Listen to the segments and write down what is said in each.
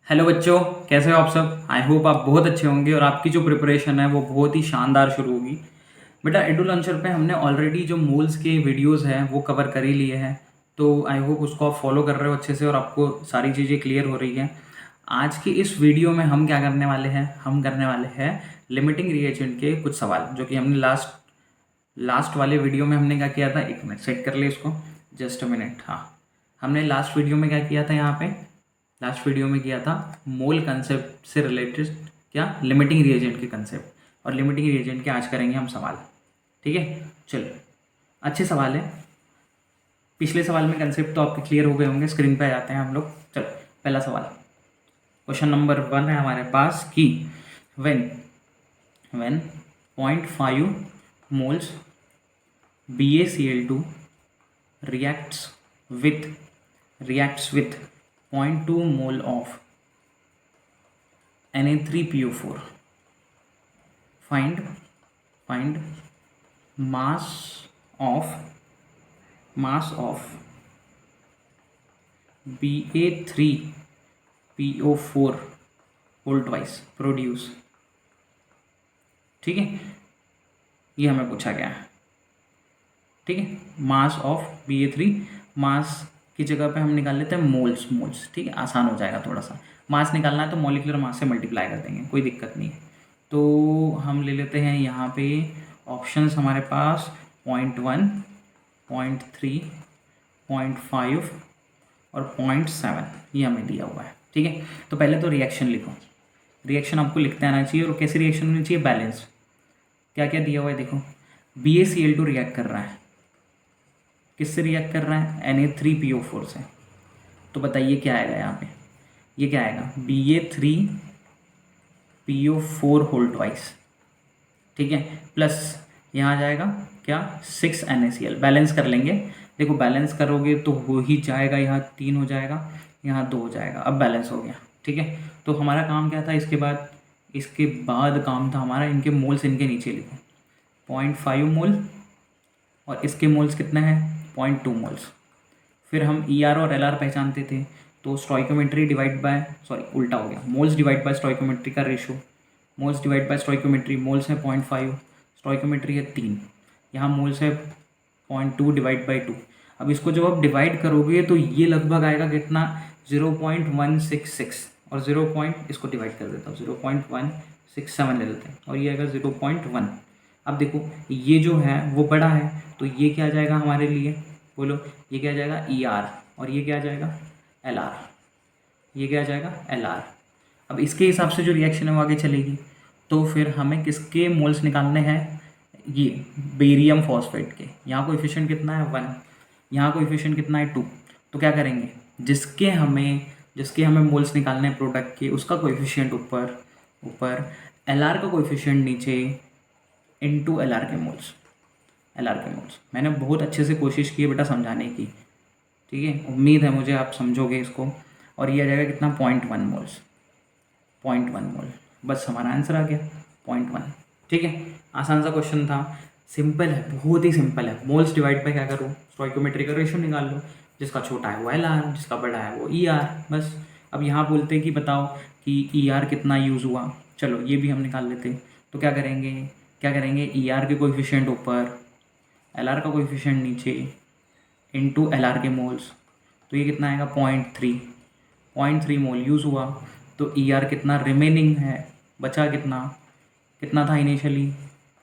Hello बच्चों, कैसे हो आप सब। आई होप आप बहुत अच्छे होंगे और आपकी जो प्रिपरेशन है वो बहुत ही शानदार शुरू होगी। बेटा एडू लॉन्चर पे हमने ऑलरेडी जो मोल्स के वीडियोस हैं वो कवर कर ही लिए हैं, तो आई होप उसको आप फॉलो कर रहे हो अच्छे से और आपको सारी चीज़ें क्लियर हो रही हैं। आज की इस वीडियो में हम क्या करने वाले हैं, हम करने वाले हैं लिमिटिंग रिएजेंट के कुछ सवाल जो कि हमने लास्ट वाले वीडियो में हमने क्या किया था। एक मिनट सेट कर ले इसको, जस्ट अ मिनट। हाँ, हमने लास्ट वीडियो में क्या किया था, यहाँ पे लास्ट वीडियो में किया था मोल कंसेप्ट से रिलेटेड क्या लिमिटिंग रिएजेंट के कंसेप्ट, और लिमिटिंग रिएजेंट के आज करेंगे हम सवाल। ठीक है, चलो अच्छे सवाल है। पिछले सवाल में कंसेप्ट तो आपके क्लियर हो गए होंगे। स्क्रीन पे आ जाते हैं हम लोग। चलो पहला सवाल, क्वेश्चन नंबर 1 है हमारे पास कि when when 0.5 moles BaCl2 reacts with reacts with 0.2 mole of Na3PO4, find mass of Ba3PO4 voltwise produce. ठीक है, ये हमें पूछा गया है। ठीक है, मास ऑफ Ba3, मास की जगह पे हम निकाल लेते हैं मोल्स। ठीक है, आसान हो जाएगा थोड़ा सा। मास निकालना है तो मॉलिक्यूलर मास से मल्टीप्लाई कर देंगे, कोई दिक्कत नहीं है। तो हम ले लेते हैं यहाँ पे ऑप्शंस हमारे पास 0.1, 0.3, 0.5 और 0.7, ये हमें दिया हुआ है। ठीक है, तो पहले तो रिएक्शन लिखो। रिएक्शन आपको लिखते आना चाहिए, और कैसी रिएक्शन होनी चाहिए, बैलेंस। क्या क्या दिया हुआ है देखो, BaCl2 रिएक्ट कर रहा है, किससे रिएक्ट कर रहा है, Na3PO4 से। तो बताइए क्या आएगा यहाँ पे, ये क्या आएगा, Ba3PO4 होल ट्वाइस। ठीक है, प्लस यहाँ आ जाएगा क्या, 6 NaCl। बैलेंस कर लेंगे, देखो बैलेंस करोगे तो हो ही जाएगा, यहाँ 3 हो जाएगा, यहाँ 2 हो जाएगा। अब बैलेंस हो गया। ठीक है, तो हमारा काम क्या था, इसके बाद काम था हमारा इनके मोल्स इनके नीचे लिखो। 0.5 मोल और इसके मोल्स कितने हैं, 0.2 मोल्स। फिर हम ER और LR पहचानते थे, तो स्टोइकोमेट्री डिवाइड बाय, सॉरी उल्टा हो गया, मोल्स डिवाइड बाय स्टोइकोमेट्री का ratio. Moles divide by stoichiometry, moles है 0.5, स्टोइकोमेट्री है 3, यहाँ मोल्स है 0.2 डिवाइड बाई 2। अब इसको जब आप डिवाइड करोगे तो ये लगभग आएगा कितना, 0.166, और इसको डिवाइड कर देता हूँ, 0.167 ले लेते हैं, और ये आएगा 0.1। अब देखो ये जो है वो बड़ा है, तो ये क्या आ जाएगा हमारे लिए, बोलो ये क्या आ जाएगा, ER, और ये क्या आ जाएगा, LR। ये क्या आ जाएगा, LR। अब इसके हिसाब से जो रिएक्शन है वो आगे चलेगी। तो फिर हमें किसके मोल्स निकालने हैं, ये बेरियम फॉस्फेट के। यहाँ कोएफिशिएंट कितना है, 1, यहाँ कोएफिशिएंट कितना है, 2। तो क्या करेंगे, जिसके हमें मोल्स निकालने हैं प्रोडक्ट के, उसका कोएफिशिएंट ऊपर, LR का कोएफिशिएंट नीचे, इनटू LR के मोल्स। मैंने बहुत अच्छे से कोशिश की है बेटा समझाने की। ठीक है, उम्मीद है मुझे आप समझोगे इसको। और ये आ जाएगा कितना, 0.1 मोल्स, 0.1 मोल। बस हमारा आंसर आ गया 0.1। ठीक है, आसान सा क्वेश्चन था, सिंपल है, बहुत ही सिंपल है। मोल्स डिवाइड बाय क्या करो, स्टोइकोमेट्री का रेशियो निकाल लो, जिसका छोटा है वो LR, जिसका बड़ा है वो ER। बस अब यहाँ बोलते हैं कि बताओ कि ER कितना यूज़ हुआ, चलो ये भी हम निकाल लेते हैं। तो क्या करेंगे, ER के कोएफिशिएंट ऊपर, LR का कोएफिशिएंट नीचे, इनटू LR के मोल्स। तो ये कितना आएगा, 0.3 मोल यूज़ हुआ। तो ER कितना रिमेनिंग है, बचा कितना था इनिशियली,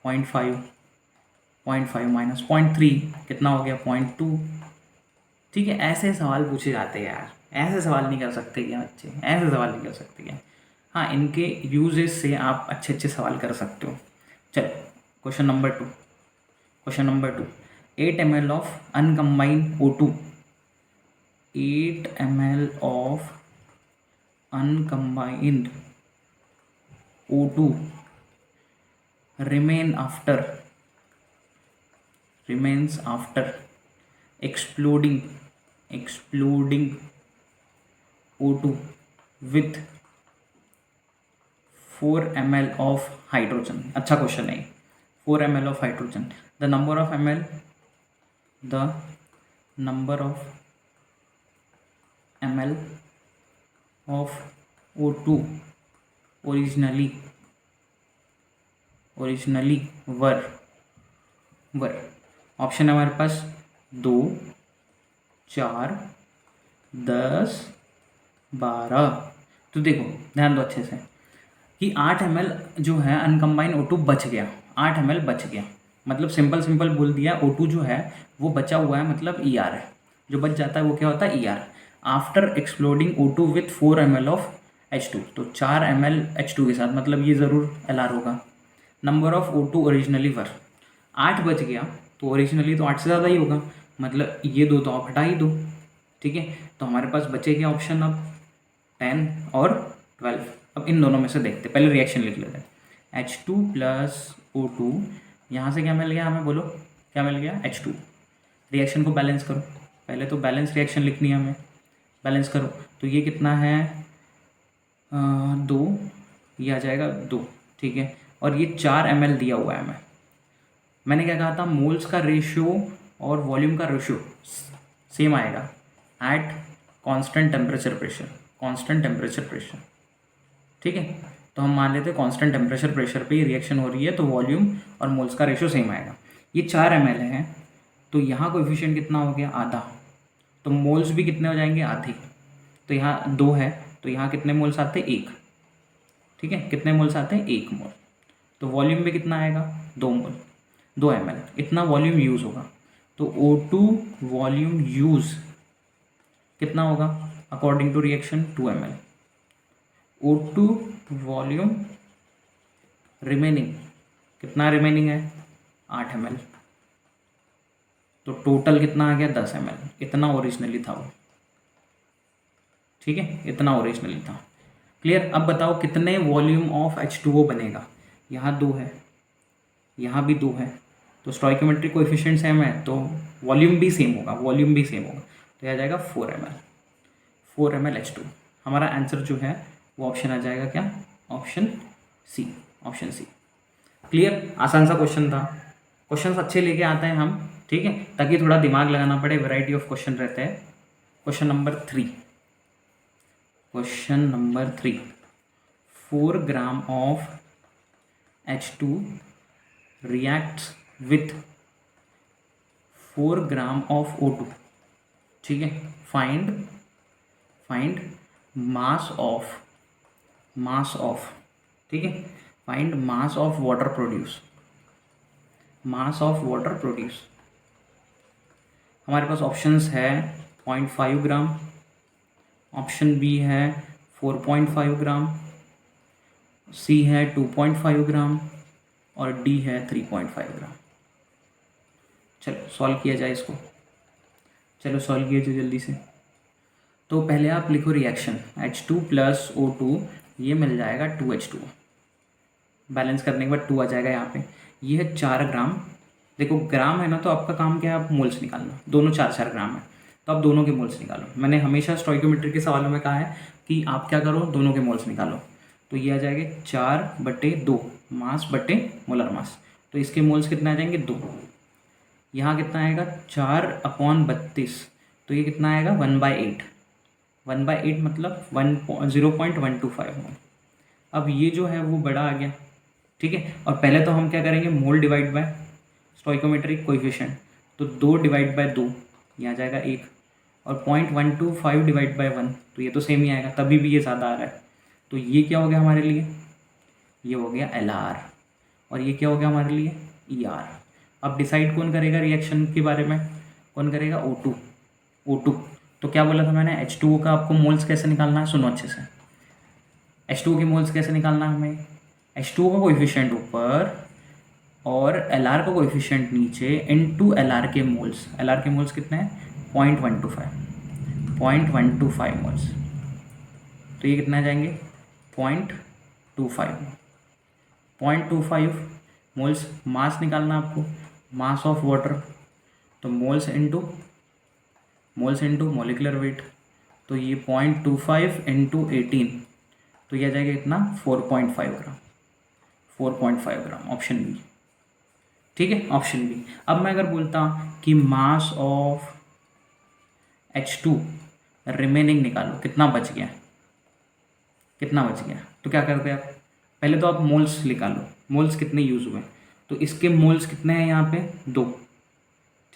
0.5 माइनस 0.3 कितना हो गया, 0.2। ठीक है, ऐसे सवाल पूछे जाते हैं यार, ऐसे सवाल नहीं कर सकते क्या बच्चे, ऐसे सवाल नहीं कर सकते क्या। हाँ, इनके यूजेस से आप अच्छे सवाल कर सकते हो। चलो question number two, 8 ml of uncombined O2, 8 ml ऑफ uncombined O2 remains after exploding O2 with 4 ml of hydrogen। अच्छा क्वेश्चन है, 4 ml of hydrogen, the number of ml of O2 originally were option है हमारे पास 2, 4, 10, 12। तो देखो ध्यान दो अच्छे से कि 8 ml जो है अनकम्बाइन O2 बच गया, 8 ml बच गया, मतलब सिंपल बोल दिया। O2 जो है वो बचा हुआ है, मतलब ER है। जो बच जाता है वो क्या होता है, ER। After exploding O2 with 4 ml of H2, तो 4 ml H2 के साथ, मतलब ये ज़रूर LR होगा। नंबर ऑफ O2 ओरिजिनली वर, 8 बच गया तो ओरिजिनली तो 8 से ज़्यादा ही होगा, मतलब ये दो तो आप हटा ही दो। ठीक है, तो हमारे पास बचे क्या ऑप्शन अब 10 और 12। अब इन दोनों में से देखते, पहले रिएक्शन लिख लेते हैं। H2 प्लस O2, यहाँ से क्या मिल गया हमें, बोलो क्या मिल गया, H2। रिएक्शन को बैलेंस करो, पहले तो बैलेंस रिएक्शन लिखनी है हमें, बैलेंस करो। तो ये कितना है, 2, ये आ जाएगा 2। ठीक है, और ये 4 ml दिया हुआ है हमें। मैंने क्या कहा था, मोल्स का रेशियो और वॉल्यूम का रेशियो सेम आएगा एट कांस्टेंट टेम्परेचर प्रेशर। ठीक है, तो हम मान लेते हैं कांस्टेंट टेम्परेचर प्रेशर पे ये रिएक्शन हो रही है, तो वॉल्यूम और मोल्स का रेशियो सेम आएगा। ये 4 ml है, तो यहाँ कोएफिशिएंट कितना हो गया, आधा। तो मोल्स भी कितने हो जाएंगे, आधे। तो यहाँ 2 है, तो यहाँ कितने मोल्स आते हैं, 1। ठीक है, कितने मोल्स आते हैं, 1 मोल। तो वॉल्यूम में कितना आएगा, 2 मोल, 2 ml, इतना वॉल्यूम यूज़ होगा। तो O2 वॉल्यूम यूज़ कितना होगा, according to reaction 2 ml। O2 volume remaining, कितना रिमेनिंग है, 8 ml। तो टोटल कितना आ गया, 10 ml। इतना ओरिजिनली था वो। ठीक है, इतना ओरिजिनली था। क्लियर। अब बताओ कितने वॉल्यूम ऑफ H2O बनेगा, यहाँ 2 है, यहाँ भी 2 है, तो स्टोइकोमेट्रिक कोएफिशिएंट सेम है, तो वॉल्यूम भी सेम होगा, तो आ जाएगा 4 ml H2। हमारा आंसर जो है वो ऑप्शन आ जाएगा क्या, ऑप्शन सी। क्लियर, आसान सा क्वेश्चन था। क्वेश्चंस अच्छे लेके आते हैं हम, ठीक है, ताकि थोड़ा दिमाग लगाना पड़े, वैरायटी ऑफ क्वेश्चन रहते हैं। Question number 3, 4 gram of H2 reacts with 4 gram of O2। ठीक है, फाइंड मास ऑफ, ठीक है, find mass of water produce. हमारे पास ऑप्शंस है 0.5 ग्राम, ऑप्शन बी है 4.5 ग्राम, सी है 2.5 ग्राम और डी है 3.5 ग्राम। चलो सॉल्व किया जाए इसको, जल्दी से। तो पहले आप लिखो रिएक्शन, H2 प्लस O2, ये मिल जाएगा 2H2। बैलेंस करने के बाद 2 आ जाएगा यहाँ पे। ये है 4 ग्राम, देखो ग्राम है ना, तो आपका काम क्या है, आप मोल्स निकालना। दोनों 4 ग्राम है, तो आप दोनों के मोल्स निकालो। मैंने हमेशा स्टोइकोमेट्री के सवालों में कहा है कि आप क्या करो, दोनों के मोल्स निकालो। तो ये आ जाएगा 4/2 मास बटे मोलर मास, तो इसके मोल्स कितने आ जाएंगे, 2। यहाँ कितना आएगा, 4/32, तो ये कितना आएगा 1/8 मतलब 0.125 मोल। अब ये जो है वो बड़ा आ गया, ठीक है। और पहले तो हम क्या करेंगे, मोल डिवाइड बाय स्टोइकोमेट्रिक कोएफिशिएंट, तो 2 डिवाइड बाय 2, ये आ जाएगा 1, और 0.125 डिवाइड बाय 1, तो ये तो सेम ही आएगा, तभी भी ये ज़्यादा आ रहा है। तो ये क्या हो गया हमारे लिए, ये हो गया LR, और ये क्या हो गया हमारे लिए, ER। अब डिसाइड कौन करेगा रिएक्शन के बारे में, कौन करेगा, O2। तो क्या बोला था मैंने, H2O का आपको मोल्स कैसे निकालना है, सुनो अच्छे से। H2O के मोल्स कैसे निकालना है हमें, H2O का कोएफिशिएंट ऊपर और LR का कोएफिशिएंट नीचे, इनटू LR के मोल्स। LR के मोल्स कितने हैं, 0.125 मोल्स, तो ये कितना आ जाएंगे, 0.25 मोल्स। मास निकालना आपको, मास ऑफ वाटर, तो मोल्स इनटू मोलिकुलर वेट, तो ये 0.25 इंटू 18, तो ये आ जाएगा इतना 4.5 ग्राम, ऑप्शन बी। ठीक है, ऑप्शन बी। अब मैं अगर बोलता कि मास ऑफ H2 रिमेनिंग निकालो, कितना बच गया, कितना बच गया। तो क्या करते हैं आप, पहले तो आप मोल्स निकालो, मोल्स कितने यूज़ हुए। तो इसके मोल्स कितने हैं यहाँ पे 2,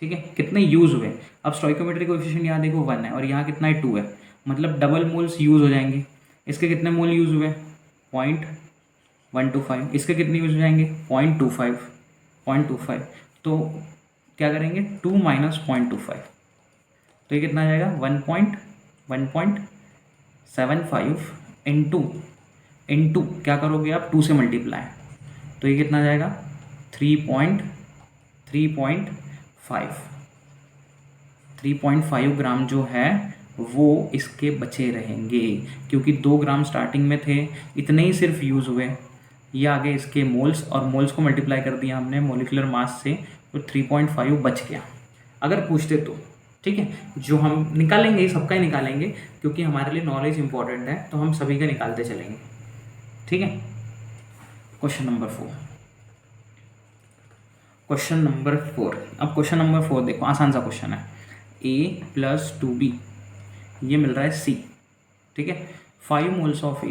ठीक है, कितने यूज़ हुए। अब स्टोइकोमेट्रिक कोएफिशिएंट यहाँ देखो 1 है और यहाँ कितना है 2 है, मतलब डबल मोल्स यूज़ हो जाएंगे। इसके कितने मोल यूज़ हुए 0.125, इसके कितने यूज़ हो जाएंगे 0.25। तो क्या करेंगे 2 माइनस 0.25, तो ये कितना आ जाएगा 1.75 इंटू क्या करोगे आप 2 से मल्टीप्लाई, तो ये कितना आ जाएगा 3.5 ग्राम जो है वो इसके बचे रहेंगे, क्योंकि 2 ग्राम स्टार्टिंग में थे, इतने ही सिर्फ यूज़ हुए। ये आगे इसके मोल्स, और मोल्स को मल्टीप्लाई कर दिया हमने मोलिकुलर मास से, तो 3.5 बच गया अगर पूछते तो। ठीक है, जो हम निकालेंगे सबका ही निकालेंगे, क्योंकि हमारे लिए नॉलेज इंपॉर्टेंट है, तो हम सभी का निकालते चलेंगे। ठीक है, क्वेश्चन नंबर 4। क्वेश्चन नंबर 4, अब क्वेश्चन नंबर 4 देखो, आसान सा क्वेश्चन है। a + 2b ये मिल रहा है c, ठीक है। 5 moles of a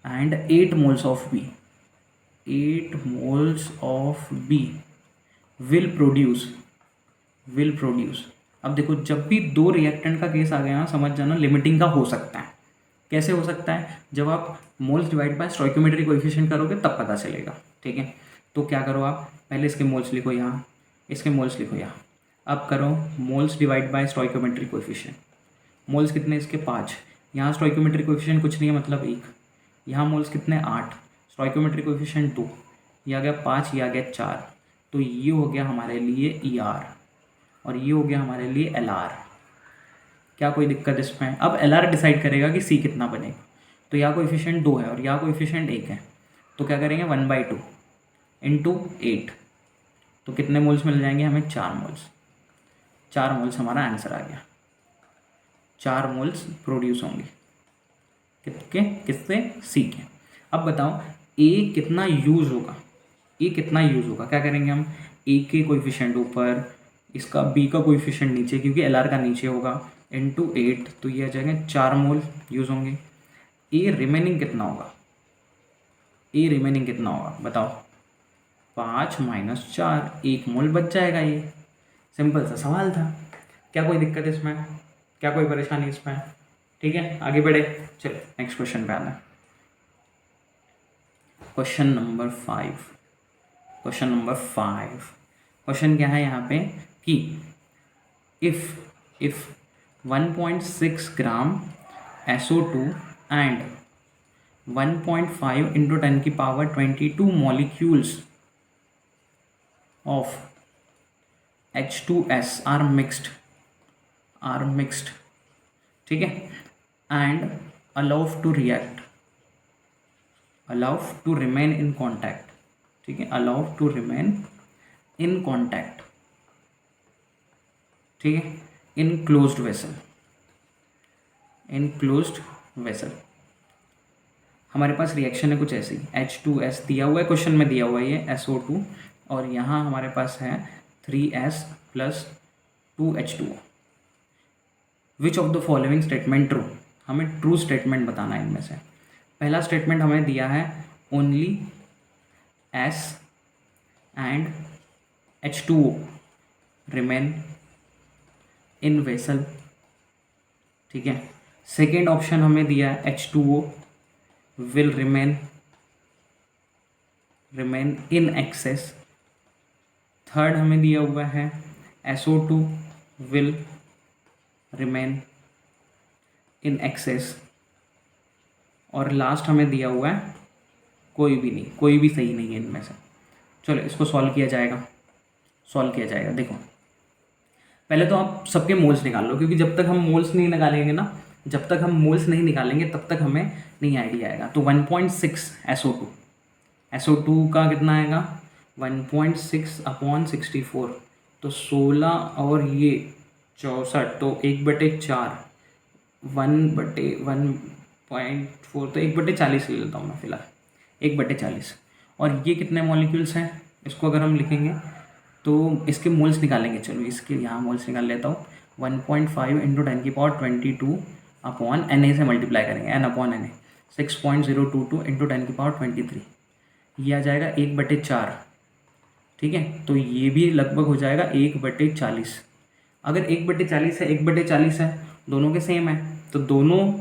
and 8 moles of b, 8 moles of b will produce. अब देखो, जब भी 2 रिएक्टेंट का केस आ गया ना, समझ जाना लिमिटिंग का हो सकता है। कैसे हो सकता है, जब आप moles divide by stoichiometric coefficient करोगे तब पता चलेगा। ठीक है, तो क्या करो आप, पहले इसके मोल्स लिखो यहाँ, इसके मोल्स लिखो यहाँ। अब करो moles divide by stoichiometric coefficient. Moles कितने इसके 5, यहाँ स्टोइकोमेट्रिक कोएफिशिएंट कुछ नहीं है मतलब 1, यहाँ मोल्स कितने 8, स्टोइकोमेट्रिक कोएफिशिएंट 2, ये आ गया 5, ये आ गया 4, तो ये हो गया हमारे लिए ER और ये हो गया हमारे लिए LR। क्या कोई दिक्कत इसमें। अब LR डिसाइड करेगा कि C कितना बनेगा। तो यहाँ कोएफिशिएंट 2 है और यहाँ कोएफिशिएंट 1 है, तो क्या करेंगे 1/2 इंटू 8, तो कितने मोल्स मिल जाएंगे हमें 4 मोल्स। 4 मोल्स हमारा आंसर आ गया, 4 मोल्स प्रोड्यूस होंगे किससे C के। अब बताओ A कितना यूज़ होगा, A कितना यूज़ होगा। क्या करेंगे हम, A के कोएफिशिएंट ऊपर, इसका B का कोएफिशिएंट नीचे, क्योंकि LR का नीचे होगा, इंटू 8, तो ये आ जाएगा 4 मोल यूज़ होंगे। A रिमेनिंग कितना होगा, A रिमेनिंग कितना होगा बताओ, 5 माइनस 4, 1 मोल बच जाएगा। ये सिंपल सा सवाल था, क्या कोई दिक्कत इसमें, क्या कोई परेशानी इसमें। ठीक है, आगे बढ़े, चलो नेक्स्ट क्वेश्चन पे आना। Question number 5। क्वेश्चन क्या है यहाँ पे कि if 1.6 gram SO2 and 1.5 into 10 की power 22 molecules of H2S are mixed, ठीक है, and allowed to remain in contact, ठीक है, allowed to remain in contact, ठीक है, in closed vessel। हमारे पास रिएक्शन है कुछ ऐसी, H2S दिया हुआ है, क्वेश्चन में दिया हुआ है ये SO2, और यहाँ हमारे पास है 3S + 2H2O। Which of the following statement true, हमें ट्रू स्टेटमेंट बताना है इनमें से। पहला स्टेटमेंट हमें दिया है only S and H2O remain in vessel, ठीक है। सेकेंड ऑप्शन हमें दिया है H2O will remain in excess। Third हमें दिया हुआ है SO2 will remain in excess, और लास्ट हमें दिया हुआ है कोई भी नहीं, कोई भी सही नहीं है इनमें से। चलो इसको सॉल्व किया जाएगा। देखो पहले तो आप सबके मोल्स निकाल लो, क्योंकि जब तक हम मोल्स नहीं निकालेंगे तब तक हमें नहीं आइडिया आएगा। तो 1.6 SO2 का कितना आएगा 1.6/64, तो 16 और ये 64, तो 1/4, 1/1.4, तो 1/40 ले लेता हूँ मैं फिलहाल, 1/40। और ये कितने मॉलिक्यूल्स हैं, इसको अगर हम लिखेंगे तो इसके मोल्स निकालेंगे। चलो इसके यहाँ मोल्स निकाल लेता हूँ। 1.5 इंटू 10⁻22 अपॉन Na से मल्टीप्लाई करेंगे, n अपॉन Na 6.022 इंटू 10⁻23, ये आ जाएगा 1/4। ठीक है, तो ये भी लगभग हो जाएगा 1/40। अगर 1/40 है 1/40 है, दोनों के सेम है, तो दोनों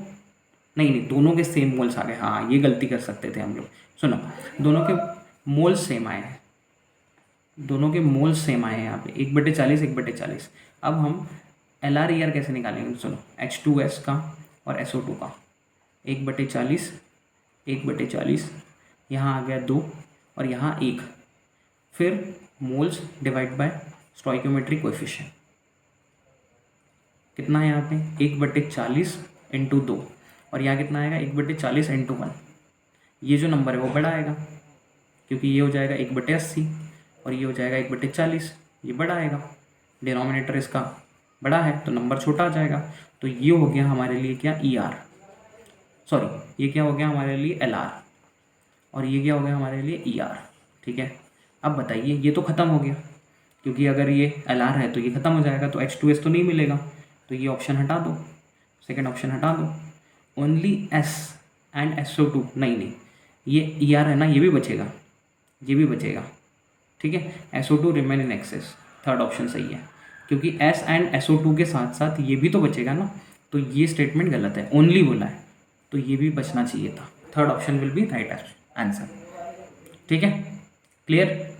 नहीं दोनों के सेम मोल्स आ गए। हाँ, ये गलती कर सकते थे हम लोग। सुनो, दोनों के मोल्स सेम आए हैं, दोनों के मोल्स सेम आए हैं यहाँ पे 1/40 1/40। अब हम LR कैसे निकालेंगे? सुनो, H2S का और SO2 का 1/40 1/40, यहाँ आ गया 2 और यहाँ 1, फिर moles divide by stoichiometric coefficient, कितना है यहाँ पे 1/40 इंटू 2, और यहाँ कितना आएगा 1/40 इंटू 1। ये जो नंबर है वो बड़ा आएगा, क्योंकि ये हो जाएगा 1/80 और ये हो जाएगा 1/40, ये बड़ा आएगा। डिनोमिनेटर इसका बड़ा है तो नंबर छोटा आ जाएगा। तो ये हो गया हमारे लिए क्या ER, सॉरी ये क्या हो गया हमारे लिए LR, और ये क्या हो गया हमारे लिए ER। ठीक है, अब बताइए, ये तो ख़त्म हो गया, क्योंकि अगर ये LR है तो ये ख़त्म हो जाएगा, तो H2S तो नहीं मिलेगा, तो ये ऑप्शन हटा दो, सेकंड ऑप्शन हटा दो। ओनली S एंड SO2, नहीं ये ER है ना, ये भी बचेगा, ये भी बचेगा। ठीक है, SO2 remain in excess, third option सही है, क्योंकि S एंड SO2 के साथ साथ ये भी तो बचेगा ना, तो ये स्टेटमेंट गलत है, ओनली बोला है, तो ये भी बचना चाहिए था। Third option will be right answer. ठीक है, क्लियर?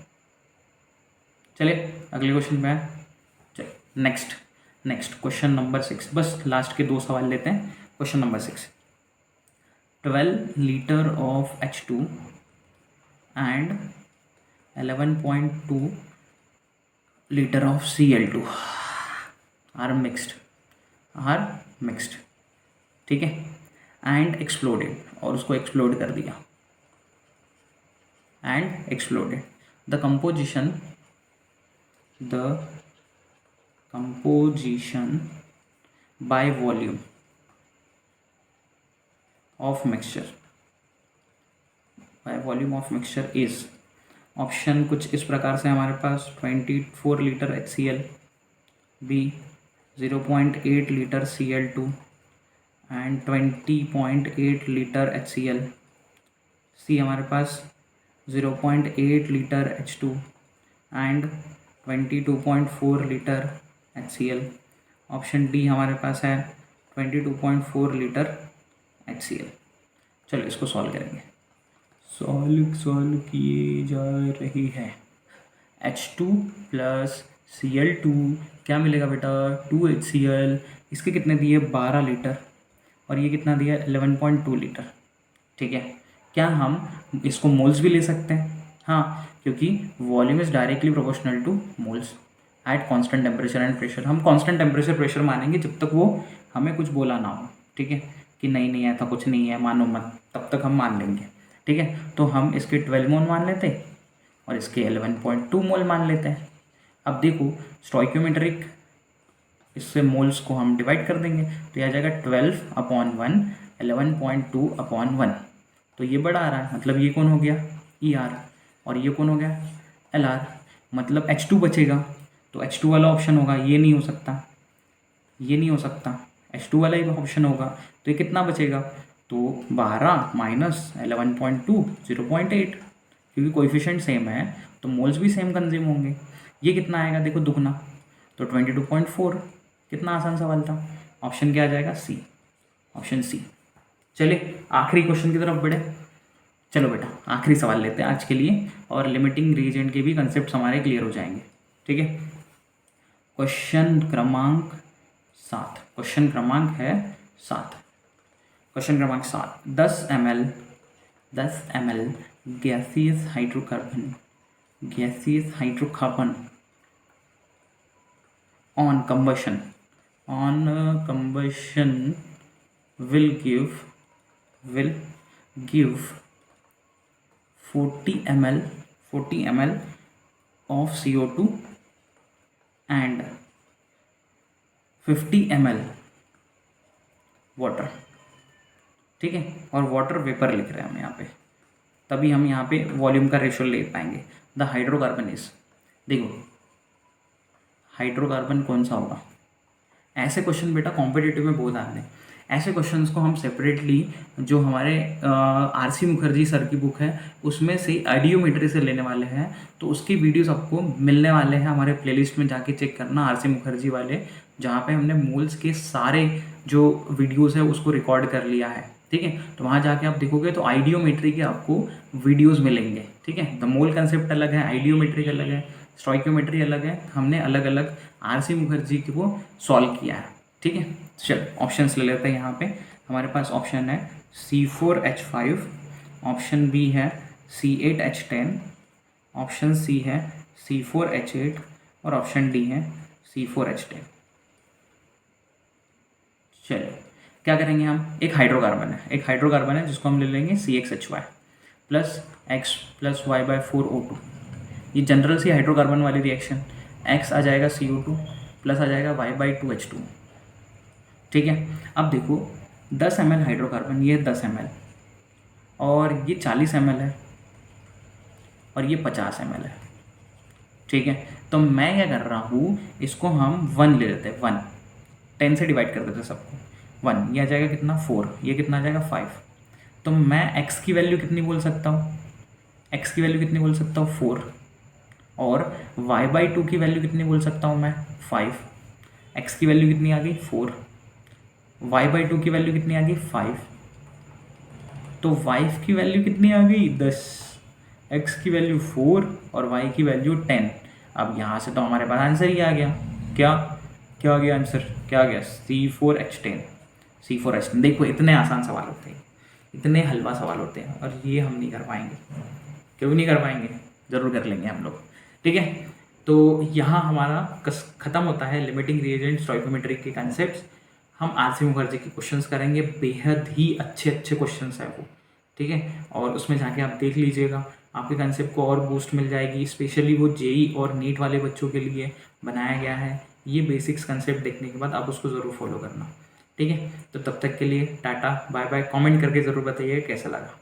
चलिए अगले क्वेश्चन पे आए। चलिए नेक्स्ट क्वेश्चन नंबर 6, बस लास्ट के 2 सवाल लेते हैं। Question number 6, 12 litre of H2 and 11.2 litre of Cl2 are mixed. ठीक है, एंड एक्सप्लोडेड, और उसको एक्सप्लोड कर दिया, and exploded. The composition by volume of mixture is, option कुछ इस प्रकार से हमारे पास 24 litre HCl, B 0.8 litre Cl2 and 20.8 litre HCl, C हमारे पास 0.8 litre H2 and 22.4 litre HCl, option D हमारे पास है 22.4 लीटर HCl। चलो इसको सॉल्व करेंगे, सॉल्व किए जा रही है। H2 प्लस Cl2 क्या मिलेगा बेटा 2HCl, इसके कितने दिए 12 लीटर, और ये कितना दिया 11.2 लीटर। ठीक है, क्या हम इसको मोल्स भी ले सकते हैं? हाँ, क्योंकि volume is directly proportional two moles at constant temperature and pressure. हम कांस्टेंट टेम्परेचर प्रेशर मानेंगे जब तक वो हमें कुछ बोला ना हो। ठीक है, कि नहीं ऐसा कुछ नहीं है, मानो मत, तब तक हम मान लेंगे। ठीक है, तो हम इसके 12 मोल मान लेते हैं और इसके 11.2 मोल मान लेते हैं। अब देखो स्टोइकोमेट्रिक, इससे मोल्स को हम डिवाइड कर देंगे, तो यह आ जाएगा 12/1 11.2/1। तो ये बड़ा आ रहा है, मतलब ये कौन हो गया ER, और ये कौन हो गया LR, मतलब H2 बचेगा, तो H2 वाला ऑप्शन होगा, ये नहीं हो सकता, ये नहीं हो सकता, H2 वाला ही ऑप्शन होगा। तो ये कितना बचेगा, तो 12 माइनस 11.2 0.8, क्योंकि कोएफिशिएंट सेम है तो मोल्स भी सेम कंज्यूम होंगे। ये कितना आएगा देखो दुगना, तो 22.4। कितना आसान सवाल था, ऑप्शन क्या आ जाएगा C, ऑप्शन C। चलिए आखिरी क्वेश्चन की तरफ बढ़े। चलो बेटा आखिरी सवाल लेते हैं आज के लिए, और लिमिटिंग रीजेंट के भी कंसेप्ट हमारे क्लियर हो जाएंगे। ठीक है, क्वेश्चन क्रमांक 7, क्वेश्चन क्रमांक है 7, क्वेश्चन क्रमांक 7, 10 ml gaseous hydrocarbon on combustion will give 40 ml of CO2 and 50 ml water. ठीक है, और वाटर वेपर लिख रहे हैं हम यहाँ पे, तभी हम यहाँ पे वॉल्यूम का रेशियो ले पाएंगे। द हाइड्रोकार्बन इज, देखो हाइड्रोकार्बन कौन सा होगा ऐसे क्वेश्चन बेटा कॉम्पिटिटिव में बहुत आते हैं। ऐसे क्वेश्चंस को हम सेपरेटली जो हमारे आरसी मुखर्जी सर की बुक है उसमें से आइडियोमेट्री से लेने वाले हैं, तो उसकी वीडियोस आपको मिलने वाले हैं हमारे प्लेलिस्ट में, जाके चेक करना आरसी मुखर्जी वाले, जहाँ पे हमने मोल्स के सारे जो वीडियोस है उसको रिकॉर्ड कर लिया है। ठीक है, तो वहाँ जाके आप देखोगे तो आइडियोमेट्री के आपको वीडियोस मिलेंगे। ठीक है, द मोल कंसेप्ट अलग है, आइडियोमेट्री अलग है, स्टोइकियोमेट्री अलग है, हमने अलग अलग आरसी मुखर्जी की वो सॉल्व किया है। ठीक है, चल ऑप्शंस ले लेते हैं। यहाँ पे हमारे पास ऑप्शन है C4H5, ऑप्शन बी है C8H10, ऑप्शन सी है C4H8 और ऑप्शन डी है C4H10। चलिए क्या करेंगे हम, एक हाइड्रोकार्बन है जिसको हम ले लेंगे CXHY plus X plus Y/4O2। ये जनरल सी हाइड्रोकार्बन वाली रिएक्शन, X आ जाएगा CO2 प्लस आ जाएगा Y/2H2। ठीक है, अब देखो 10 ml हाइड्रोकार्बन, ये 10 ml और ये 40 ml है और ये 50 ml है। ठीक है, तो मैं क्या कर रहा हूँ, इसको हम 1 ले लेते हैं, 1 10 से डिवाइड कर देते हैं सबको। 1 ये आ जाएगा कितना 4, ये कितना आ जाएगा 5। तो मैं x की वैल्यू कितनी बोल सकता हूँ, x की वैल्यू कितनी बोल सकता हूँ 4, और y/2 की वैल्यू कितनी बोल सकता हूँ मैं 5। x की वैल्यू कितनी आ गई 4, y/2 की वैल्यू कितनी आ गई 5, तो y की वैल्यू कितनी आ गई 10, x की वैल्यू 4 और y की वैल्यू 10। अब यहाँ से तो हमारे पास आंसर ही आ गया। क्या आ गया आंसर, क्या आ गया C4H10। देखो इतने आसान सवाल होते हैं, इतने हलवा सवाल होते हैं, और ये हम नहीं कर पाएंगे। क्यों नहीं कर पाएंगे, ज़रूर कर लेंगे हम लोग। ठीक है, तो यहाँ हमारा ख़त्म होता है लिमिटिंग रिएजेंट स्टोइकियोमेट्री के कंसेप्ट। हम आरसी मुखर्जी के क्वेश्चंस करेंगे, बेहद ही अच्छे क्वेश्चंस है वो। ठीक है, और उसमें जाके आप देख लीजिएगा, आपके कंसेप्ट को और बूस्ट मिल जाएगी। स्पेशली वो जेई और नीट वाले बच्चों के लिए बनाया गया है। ये बेसिक्स कंसेप्ट देखने के बाद आप उसको ज़रूर फॉलो करना। ठीक है, तो तब तक के लिए टाटा बाय बाय। कमेंट करके ज़रूर बताइए कैसा लगा।